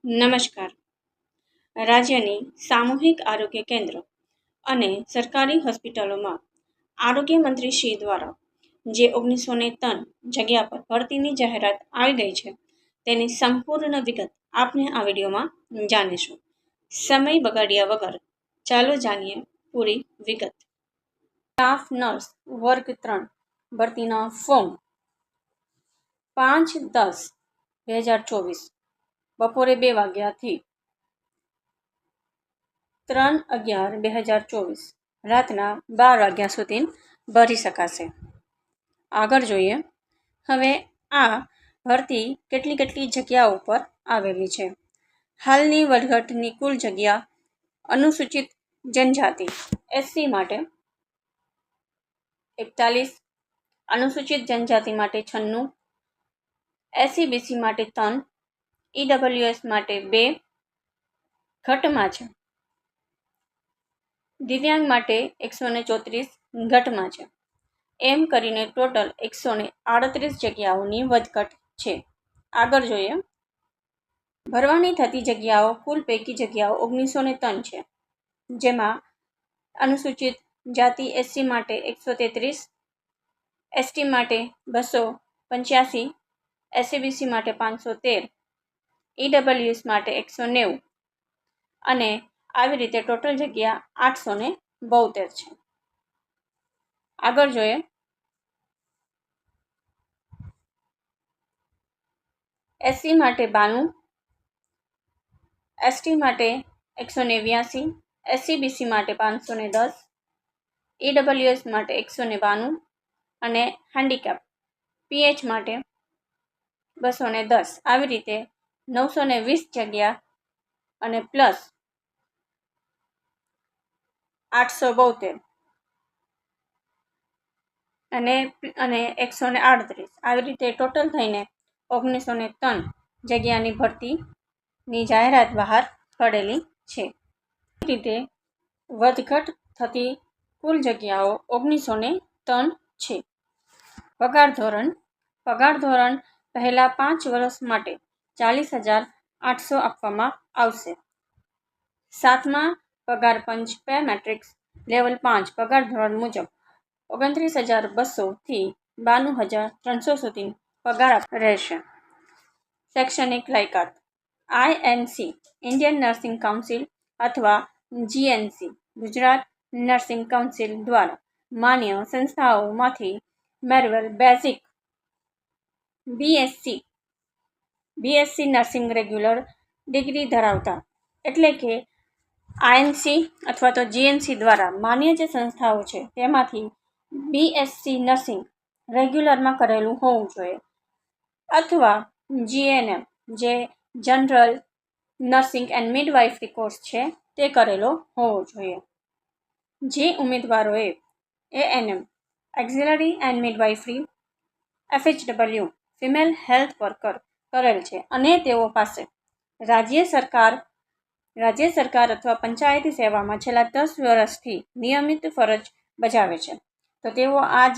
નમસ્કાર. રાજ્યની સામૂહિક આરોગ્ય કેન્દ્ર અને સરકારી હોસ્પિટલોમાં આરોગ્ય મંત્રી શ્રી દ્વારા જે 1903 જગ્યા પર ભરતીની જાહેરાત આવી ગઈ છે તેની સંપૂર્ણ વિગત આપને આ વિડીયોમાં જાણીશું. સમય બગાડ્યા વગર ચાલો જાણીએ પૂરી વિગત. સ્ટાફ નર્સ વર્ગ 3 ભરતીના ફોર્મ 5/10/2024 બપોરે 2 વાગ્યાથી 3/11/2024 રાતના 12 વાગ્યા સુધી ભરી શકાશે. આગળ જોઈએ. હવે આ ભરતી કેટલી જગ્યાઓ પર આવેલી છે. હાલની વલઘટની કુલ જગ્યા અનુસૂચિત જનજાતિ SC માટે 41, અનુસૂચિત જનજાતિ માટે 96, SC/BC માટે 3, EWS માટે 2 ઘટમાં છે. દિવ્યાંગ માટે 134 ઘટમાં છે. એમ કરીને ટોટલ 138 જગ્યાઓની વધઘટ છે. આગળ જોઈએ. ભરવાની થતી જગ્યાઓ કુલ પૈકી જગ્યાઓ 1903 છે, જેમાં અનુસૂચિત જાતિ SC માટે 133, ST માટે 285, SC/BC માટે 513, EWS માટે 190 અને આવી રીતે ટોટલ જગ્યા 872 છે. આગળ જોઈએ. SC માટે 92, ST માટે 189, SC/BC માટે 510, EWS માટે 192 અને હેન્ડીકેપ PH માટે 210. આવી રીતે 920 જગ્યા અને પ્લસ 872 અને 138 આવી રીતે ટોટલ થઈને 1903 જગ્યાની ભરતીની જાહેરાત બહાર પડેલી છે. આ રીતે વધઘટ થતી કુલ જગ્યાઓ 1903 છે. પગાર ધોરણ પહેલા 5 વર્ષ માટે 40,800 આપવામાં આવશે. 7મા પગાર પંચ પે મેટ્રિક્સ લેવલ 5 પગાર ધોરણ મુજબ 29,200 થી 92,300 સુધી પગાર રહેશે. શૈક્ષણિક લાયકાત INC ઇન્ડિયન નર્સિંગ કાઉન્સિલ અથવા GNC ગુજરાત નર્સિંગ કાઉન્સિલ દ્વારા માન્ય સંસ્થાઓમાંથી મેળવેલ basic BSc nursing regular degree ધરાવતા, એટલે કે INC અથવા તો GNC દ્વારા માન્ય જે સંસ્થાઓ છે તેમાંથી BSc નર્સિંગ રેગ્યુલરમાં કરેલું હોવું જોઈએ, અથવા GNM જે general nursing and midwifery course છે તે કરેલો હોવો જોઈએ. જે ઉમેદવારોએ ANM auxiliary and midwifery FHW female health worker કરેલ છે અને તેઓ પાસે રાજ્ય સરકાર અથવા પંચાયતી સેવામાં છેલ્લા 10 વર્ષથી નિયમિત ફરજ બજાવે છે, તો તેઓ આ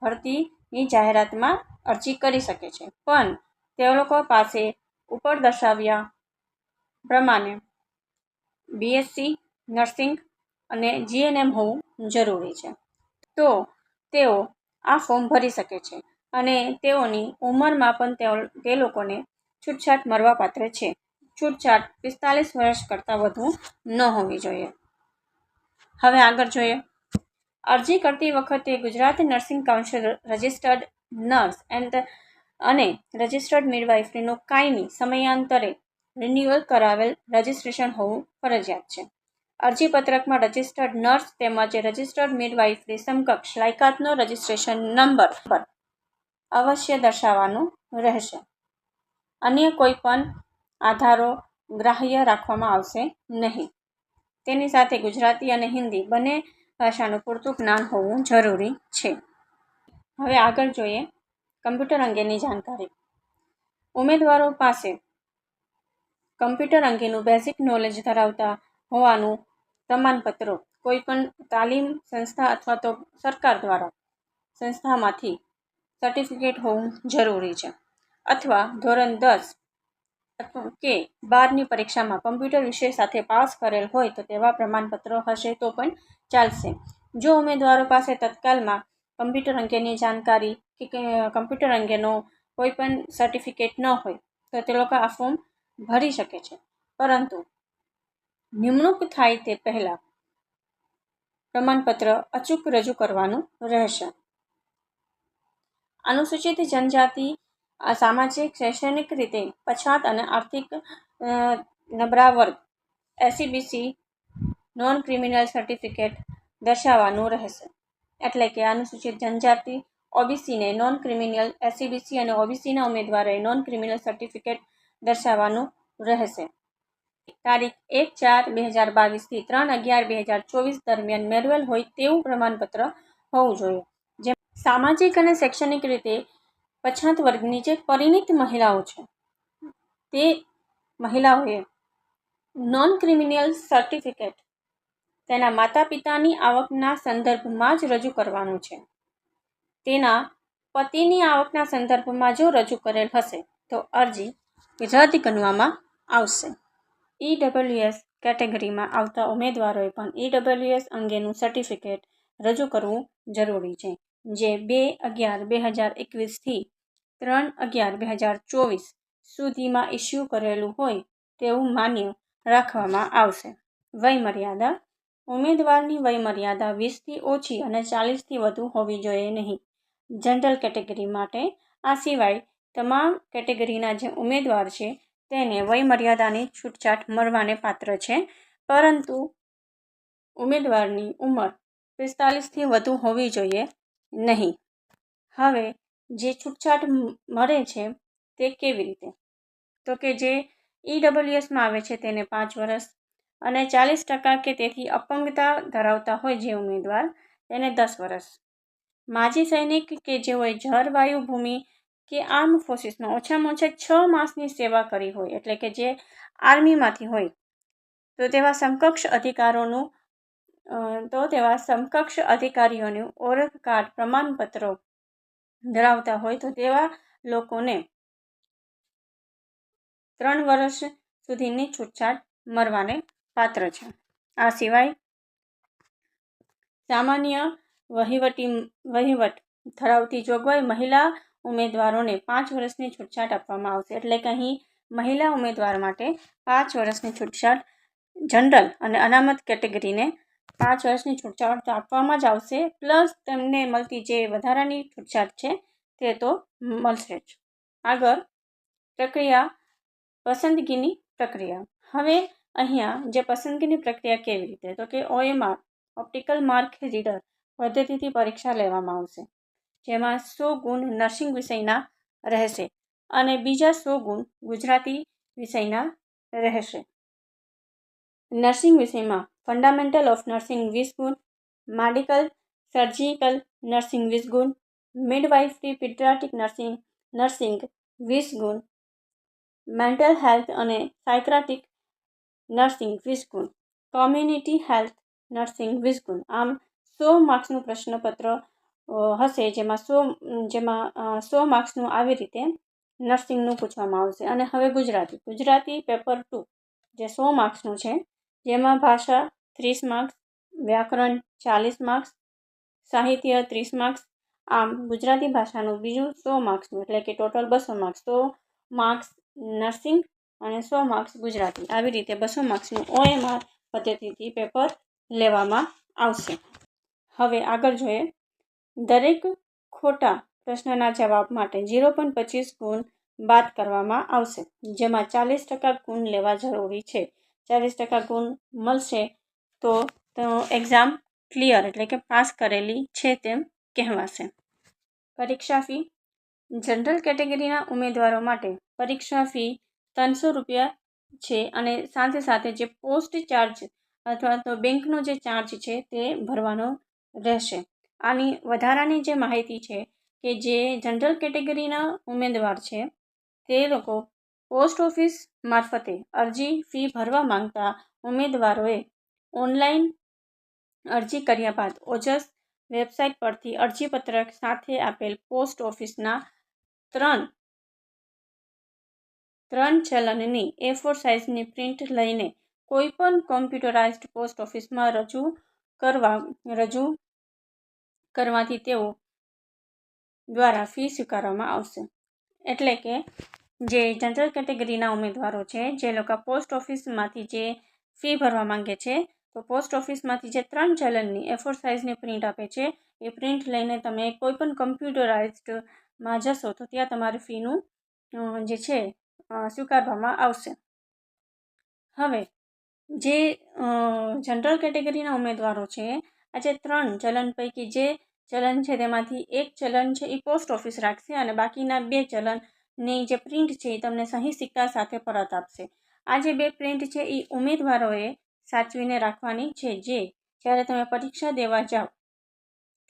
ભરતીની જાહેરાતમાં અરજી કરી શકે છે. પણ તેઓ લોકો પાસે ઉપર દર્શાવ્યા પ્રમાણે BSc નર્સિંગ અને GNM હોવું જરૂરી છે. તો તેઓ આ ફોર્મ ભરી શકે છે અને તેઓની ઉંમરમાં પણ તે લોકોને છૂટછાટ મળવાપાત્ર છે. છૂટછાટ 45 વર્ષ કરતાં વધુ ન હોવી જોઈએ. હવે આગળ જોઈએ. અરજી કરતી વખતે Gujarat nursing council registered nurse અને રજિસ્ટર્ડ મિડવાઇફરીનું કાયમી સમયાંતરે રિન્યુઅલ કરાવેલ રજિસ્ટ્રેશન હોવું ફરજિયાત છે. અરજીપત્રકમાં રજિસ્ટર્ડ નર્સ તેમજ રજિસ્ટર્ડ મિડવાઇફરી સમકક્ષ લાયકાતનો રજિસ્ટ્રેશન નંબર અવશ્ય દર્શાવવાનો રહેશે. અન્ય કોઈ પણ આધારો ગ્રાહ્ય રાખવામાં આવશે નહીં. તેની સાથે ગુજરાતી અને હિન્દી બંને ભાષાનું પૂરતું જ્ઞાન હોવું જરૂરી છે. હવે આગળ જોઈએ કમ્પ્યુટર અંગેની જાણકારી. ઉમેદવારો પાસે કમ્પ્યુટર અંગેનું બેઝિક નોલેજ ધરાવતા હોવાનું પ્રમાણપત્રો કોઈપણ તાલીમ સંસ્થા અથવા તો સરકાર દ્વારા સંસ્થામાંથી સર્ટિફિકેટ હોવું જરૂરી છે, અથવા ધોરણ 10 કે 12ની પરીક્ષામાં કમ્પ્યુટર વિષય સાથે પાસ કરેલ હોય તો તેવા પ્રમાણપત્રો હશે તો પણ ચાલશે. જો ઉમેદવારો પાસે તત્કાલમાં કમ્પ્યુટર અંગેની જાણકારી કે કમ્પ્યુટર અંગેનો કોઈ પણ સર્ટિફિકેટ ન હોય તો તે લોકો આ ફોર્મ ભરી શકે છે, પરંતુ નિમણૂક થાય તે પહેલાં પ્રમાણપત્ર અચૂક રજૂ કરવાનું રહેશે. અનુસૂચિત જનજાતિ, સામાજિક શૈક્ષણિક રીતે પછાત અને આર્થિક નબળા વર્ગ SCBC નોન ક્રિમિનલ સર્ટિફિકેટ દર્શાવવાનું રહેશે. એટલે કે અનુસૂચિત જનજાતિ OBCને નોન ક્રિમિનલ, SCBC અને OBCના ઉમેદવારોએ નોન ક્રિમિનલ સર્ટિફિકેટ દર્શાવવાનું રહેશે. તારીખ 1/4/2022 થી 3/11/2024 દરમિયાન મેળવેલ હોય તેવું પ્રમાણપત્ર હોવું જોઈએ. જેમ સામાજિક અને શૈક્ષણિક રીતે પછાત વર્ગની જે પરિણીત મહિલાઓ છે તે મહિલાઓએ નોન ક્રિમિનલ સર્ટિફિકેટ તેના માતા પિતાની આવકના સંદર્ભમાં જ રજૂ કરવાનું છે. તેના પતિની આવકના સંદર્ભમાં જો રજૂ કરેલ હશે તો અરજી રદ ગણવામાં આવશે. EWS કેટેગરીમાં આવતા ઉમેદવારોએ પણ EWS અંગેનું સર્ટિફિકેટ રજૂ કરવું જરૂરી છે, જે 2/11/2021 થી 3/11/2024 સુધીમાં ઇસ્યુ કરેલું હોય તેવું માન્ય રાખવામાં આવશે. વયમર્યાદા: ઉમેદવારની વયમર્યાદા 20થી ઓછી અને 40થી વધુ હોવી જોઈએ નહીં. જનરલ કેટેગરી માટે આ સિવાય તમામ કેટેગરીના જે ઉમેદવાર છે તેને વયમર્યાદાની છૂટછાટ મળવાને પાત્ર છે, પરંતુ ઉમેદવારની ઉંમર 45થી વધુ હોવી જોઈએ નહીં. હવે જે છૂટછાટ મળે છે તે કેવી રીતે? તો કે જે EWSમાં આવે છે તેને 5 વર્ષ અને 40% કે તેથી અપંગતા ધરાવતા હોય જે ઉમેદવાર તેને 10 વર્ષ. માજી સૈનિક કે જેઓએ જળ, વાયુ, ભૂમિ કે આર્મ ફોર્સિસમાં ઓછામાં ઓછા 6 માસની સેવા કરી હોય, એટલે કે જે આર્મીમાંથી હોય તો તેવા સમકક્ષ અધિકારીઓનું ઓળખ કાર્ડ પ્રમાણપત્રો ધરાવતા હોય તો તેવા લોકોને 3 વર્ષ સુધીની છૂટછાટ મળવાને પાત્ર છે. આ સિવાય સામાન્ય વહીવટ ધરાવતી જોગવાઈ મહિલા ઉમેદવારોને 5 વર્ષની છૂટછાટ આપવામાં આવશે. એટલે કે અહીં મહિલા ઉમેદવાર માટે 5 વર્ષની છૂટછાટ, જનરલ અને અનામત કેટેગરીને 5 વર્ષની છૂટછાટ તો આપવામાં જ આવશે, પ્લસ તેમને મળતી જે વધારાની છૂટછાટ છે તે તો મળશે જ. આગળ પ્રક્રિયા, પસંદગીની પ્રક્રિયા. હવે અહીંયા જે પસંદગીની પ્રક્રિયા કેવી રીતે, તો કે OMR ઓપ્ટિકલ માર્ક રીડર પદ્ધતિથી પરીક્ષા લેવામાં આવશે, જેમાં 100 ગુણ નર્સિંગ વિષયના રહેશે અને બીજા 100 ગુણ ગુજરાતી વિષયના રહેશે. નર્સિંગ વિષયમાં ફંડામેન્ટલ ઓફ નર્સિંગ 20 ગુણ, મેડિકલ સર્જિકલ નર્સિંગ 20 ગુણ, મિડવાઇફરી પીડિયાટ્રિક નર્સિંગ 20 ગુણ, મેન્ટલ હેલ્થ અને સાયક્રાટિક નર્સિંગ 20 ગુણ, કોમ્યુનિટી હેલ્થ નર્સિંગ 20 ગુણ. આમ 100 માર્ક્સનું પ્રશ્નપત્ર હશે, જેમાં 100 માર્ક્સનું આવી રીતે નર્સિંગનું પૂછવામાં આવશે. અને હવે ગુજરાતી પેપર 2 જે 100 માર્ક્સનું છે, જેમાં ભાષા 30 માર્ક્સ, વ્યાકરણ 40 માર્ક્સ, સાહિત્ય 30 માર્ક્સ. આમ ગુજરાતી ભાષાનું બીજું 100 માર્ક્સનું, એટલે કે ટોટલ 200 માર્ક્સ. 100 માર્ક્સ નર્સિંગ અને 100 માર્ક્સ ગુજરાતી, આવી રીતે 200 માર્ક્સનું OMR પદ્ધતિથી પેપર લેવામાં આવશે. હવે આગળ જોઈએ, દરેક ખોટા પ્રશ્નના જવાબ માટે 0.25 ગુણ બાદ કરવામાં આવશે, જેમાં 40% ગુણ લેવા જરૂરી છે. 40% ગુણ મળશે તો એક્ઝામ ક્લિયર, એટલે કે પાસ કરેલી છે તેમ કહેવાશે. પરીક્ષા ફી: જનરલ કેટેગરીના ઉમેદવારો માટે પરીક્ષા ફી 300 રૂપિયા છે અને સાથે સાથે જે પોસ્ટ ચાર્જ અથવા તો બેંકનો જે ચાર્જ છે તે ભરવાનો રહેશે. આની વધારાની જે માહિતી છે કે જે જનરલ કેટેગરીના ઉમેદવાર છે તે લોકો પોસ્ટ ઓફિસ મારફતે અરજી ફી ભરવા માંગતા ઉમેદવારોએ ઓનલાઈન અરજી કર્યા બાદ ઓજસ વેબસાઇટ પરથી અરજીપત્રક સાથે આપેલ પોસ્ટ ઓફિસના 3 3 ચલણની A4 સાઇઝની પ્રિન્ટ લઈને કોઈપણ કોમ્પ્યુટરાઇઝ્ડ પોસ્ટ ઓફિસમાં રજૂ કરવાથી તેઓ દ્વારા ફી સ્વીકારવામાં આવશે. એટલે કે જે જનરલ કેટેગરીના ઉમેદવારો છે, જે લોકો પોસ્ટ ઓફિસમાંથી જે ફી ભરવા માંગે છે, તો પોસ્ટ ઓફિસમાંથી જે 3 ચલણની A4 સાઇઝની પ્રિન્ટ આપે છે, એ પ્રિન્ટ લઈને તમે કોઈપણ કોમ્પ્યુટરાઇઝ્ડમાં જશો તો ત્યાં તમારી ફીનું જે છે સ્વીકારવામાં આવશે. હવે જે જનરલ કેટેગરીના ઉમેદવારો છે, આ જે 3 ચલણ પૈકી જે ચલણ છે તેમાંથી એક ચલણ છે એ પોસ્ટ ઓફિસ રાખશે અને બાકીના 2 ચલણની જે પ્રિન્ટ છે એ તમને સહી સિક્કા સાથે પરત આપશે. આ જે 2 પ્રિન્ટ છે એ ઉમેદવારોએ સાચવીને રાખવાની છે, જે જ્યારે તમે પરીક્ષા દેવા જાઓ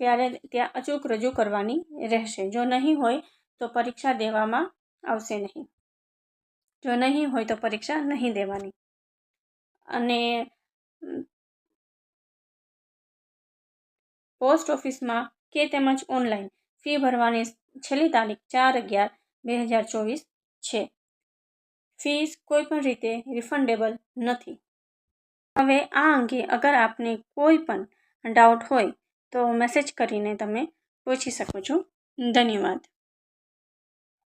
ત્યારે ત્યાં અચૂક રજૂ કરવાની રહેશે. જો નહીં હોય તો પરીક્ષા દેવામાં આવશે નહીં. જો નહીં હોય તો પરીક્ષા નહીં દેવાની. અને પોસ્ટ ઓફિસમાં કે તેમજ ઓનલાઈન ફી ભરવાની છેલ્લી તારીખ 4/11/2024 છે. ફીસ કોઈપણ રીતે રિફંડેબલ નથી. હવે આ અંગે અગર આપને કોઈ પણ ડાઉટ હોય તો મેસેજ કરીને તમે પૂછી શકો છો. ધન્યવાદ.